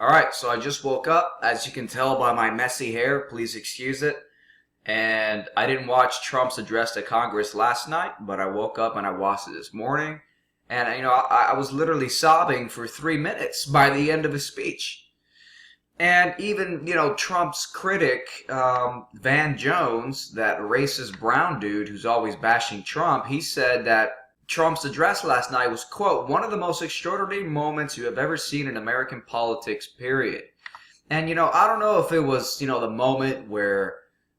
Alright, so I just woke up. As you can tell by my messy hair, please excuse it. And I didn't watch Trump's address to Congress last night, but I woke up and I watched it this morning. And, I was literally sobbing for 3 minutes by the end of his speech. And even, Trump's critic, Van Jones, that racist brown dude who's always bashing Trump, he said that Trump's address last night was, quote, one of the most extraordinary moments you have ever seen in American politics, period. And, I don't know if it was, the moment where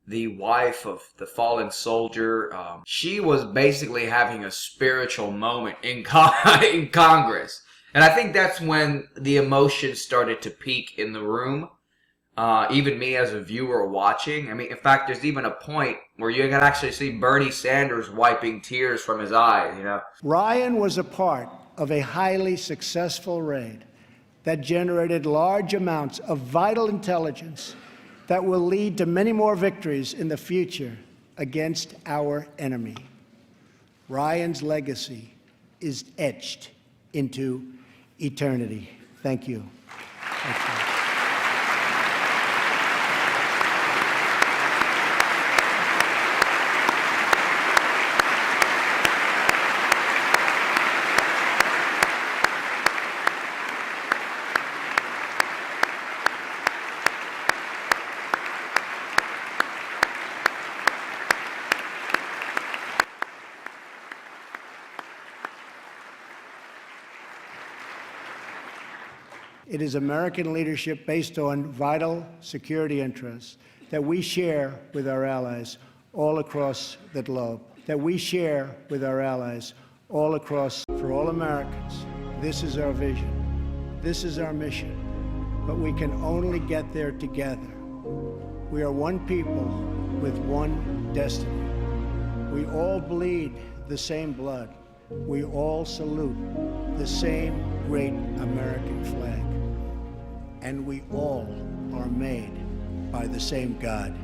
the wife of the fallen soldier, she was basically having a spiritual moment in Congress. And I think that's when the emotion started to peak in the room. Even me as a viewer watching. I mean, in fact, there's even a point where you can actually see Bernie Sanders wiping tears from his eyes, Ryan was a part of a highly successful raid that generated large amounts of vital intelligence that will lead to many more victories in the future against our enemy. Ryan's legacy is etched into eternity. Thank you. Thank you. It is American leadership based on vital security interests that we share with our allies all across the globe, that we share with our allies all across. For all Americans, this is our vision. This is our mission. But we can only get there together. We are one people with one destiny. We all bleed the same blood. We all salute the same great American flag. And we all are made by the same God.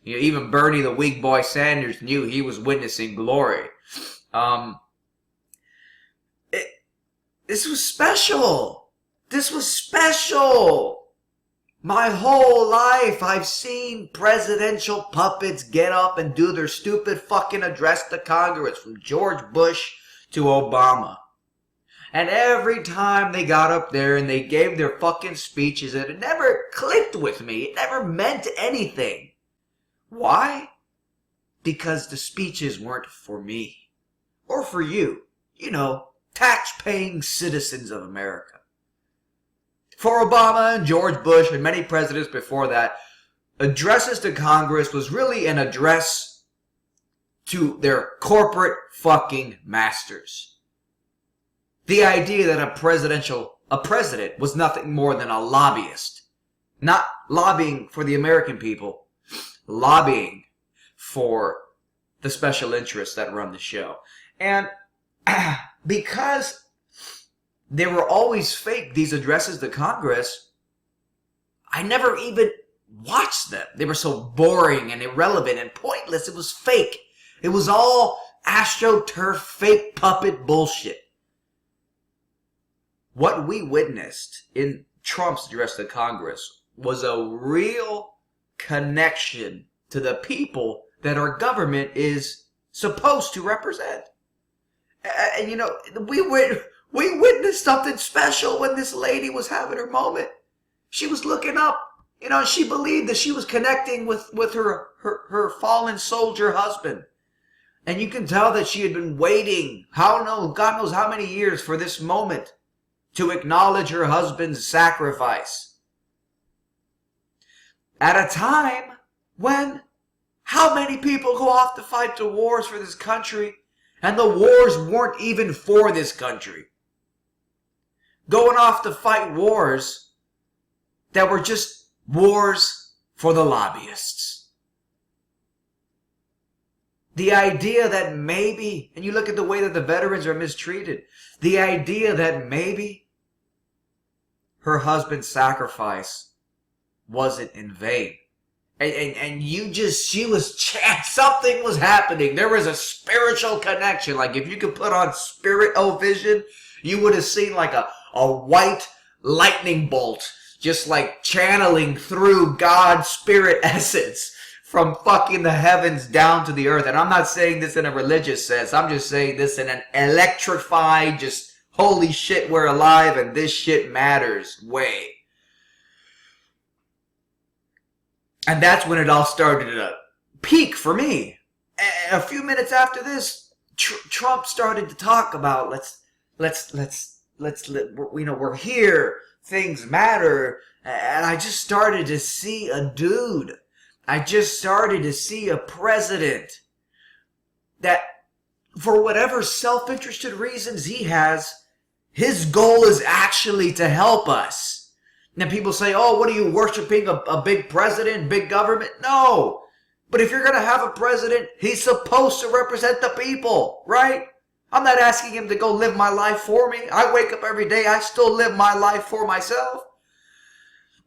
Even Bernie the weak boy Sanders knew he was witnessing glory. This was special. This was special. My whole life I've seen presidential puppets get up and do their stupid fucking address to Congress, from George Bush to Obama. And every time they got up there and they gave their fucking speeches, it never clicked with me. It never meant anything. Why? Because the speeches weren't for me. Or for you. Tax-paying citizens of America. For Obama and George Bush and many presidents before that, addresses to Congress was really an address to their corporate fucking masters. The idea that a president was nothing more than a lobbyist. Not lobbying for the American people, lobbying for the special interests that run the show. And because they were always fake, these addresses to Congress, I never even watched them. They were so boring and irrelevant and pointless. It was fake. It was all astroturf, fake puppet bullshit. What we witnessed in Trump's address to Congress was a real connection to the people that our government is supposed to represent. And we witnessed something special when this lady was having her moment. She was looking up, she believed that she was connecting with her fallen soldier husband. And you can tell that she had been waiting, God knows how many years, for this moment to acknowledge her husband's sacrifice. At a time when how many people go off to fight the wars for this country, and the wars weren't even for this country. Going off to fight wars that were just wars for the lobbyists. The idea that maybe, and you look at the way that the veterans are mistreated, the idea that maybe her husband's sacrifice wasn't in vain. And she was, something was happening. There was a spiritual connection. Like if you could put on Spirit-O-Vision, you would have seen like a white lightning bolt just like channeling through God's spirit essence from fucking the heavens down to the earth. And I'm not saying this in a religious sense. I'm just saying this in an electrified, just holy shit, we're alive and this shit matters way. And that's when it all started to peak for me. A few minutes after this, Trump started to talk about we're here, things matter. And I just started to see a dude. I just started to see a president that, for whatever self-interested reasons he has, his goal is actually to help us. And people say, oh, what are you worshiping, a big president, big government? No. But if you're going to have a president, he's supposed to represent the people, right? I'm not asking him to go live my life for me. I wake up every day, I still live my life for myself.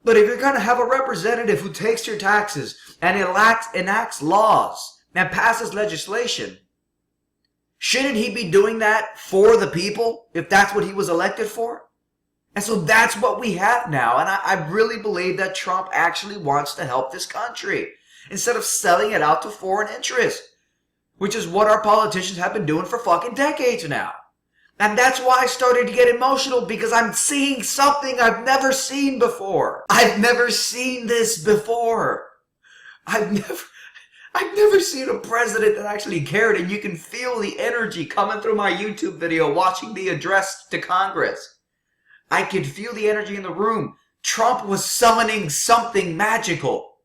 But if you're going to have a representative who takes your taxes and enacts laws and passes legislation, shouldn't he be doing that for the people if that's what he was elected for? And so that's what we have now. And I really believe that Trump actually wants to help this country instead of selling it out to foreign interests, which is what our politicians have been doing for fucking decades now. And that's why I started to get emotional, because I'm seeing something I've never seen before. I've never seen this before. I've never seen a president that actually cared, and you can feel the energy coming through my YouTube video watching the address to Congress. I could feel the energy in the room. Trump was summoning something magical.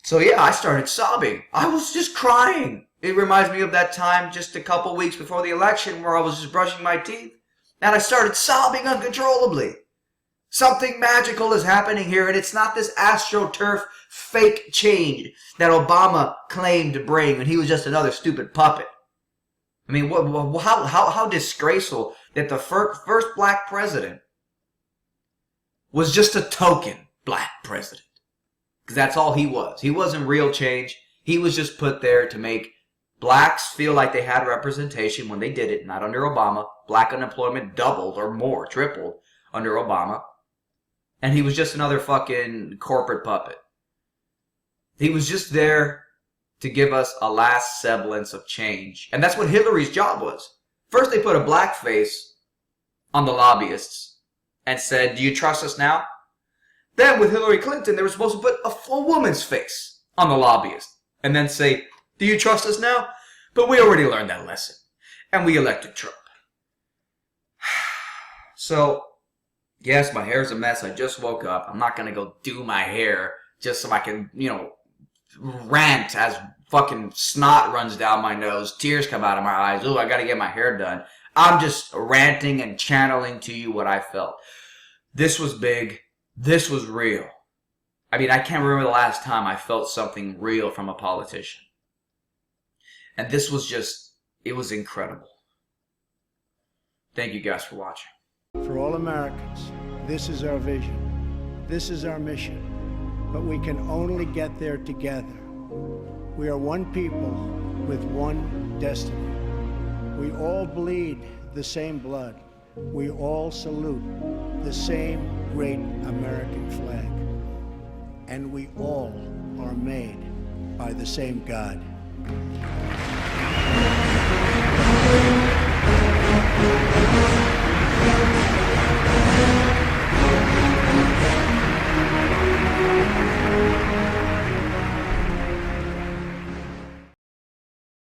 So yeah, I started sobbing. I was just crying. It reminds me of that time just a couple weeks before the election where I was just brushing my teeth and I started sobbing uncontrollably. Something magical is happening here, and it's not this AstroTurf fake change that Obama claimed to bring when he was just another stupid puppet. I mean, how disgraceful that the first black president was just a token black president. Because that's all he was. He wasn't real change. He was just put there to make blacks feel like they had representation when they did it, not under Obama. Black unemployment doubled or more, tripled under Obama. And he was just another fucking corporate puppet. He was just there to give us a last semblance of change. And that's what Hillary's job was. First they put a black face on the lobbyists and said, do you trust us now? Then with Hillary Clinton, they were supposed to put a woman's face on the lobbyist and then say, do you trust us now? But we already learned that lesson. And we elected Trump. So, yes, my hair's a mess. I just woke up. I'm not going to go do my hair just so I can, rant as fucking snot runs down my nose. Tears come out of my eyes. Ooh, I got to get my hair done. I'm just ranting and channeling to you what I felt. This was big. This was real. I mean, I can't remember the last time I felt something real from a politician. And this was just, it was incredible. Thank you guys for watching. For all Americans, this is our vision. This is our mission. But we can only get there together. We are one people with one destiny. We all bleed the same blood. We all salute the same great American flag. And we all are made by the same God.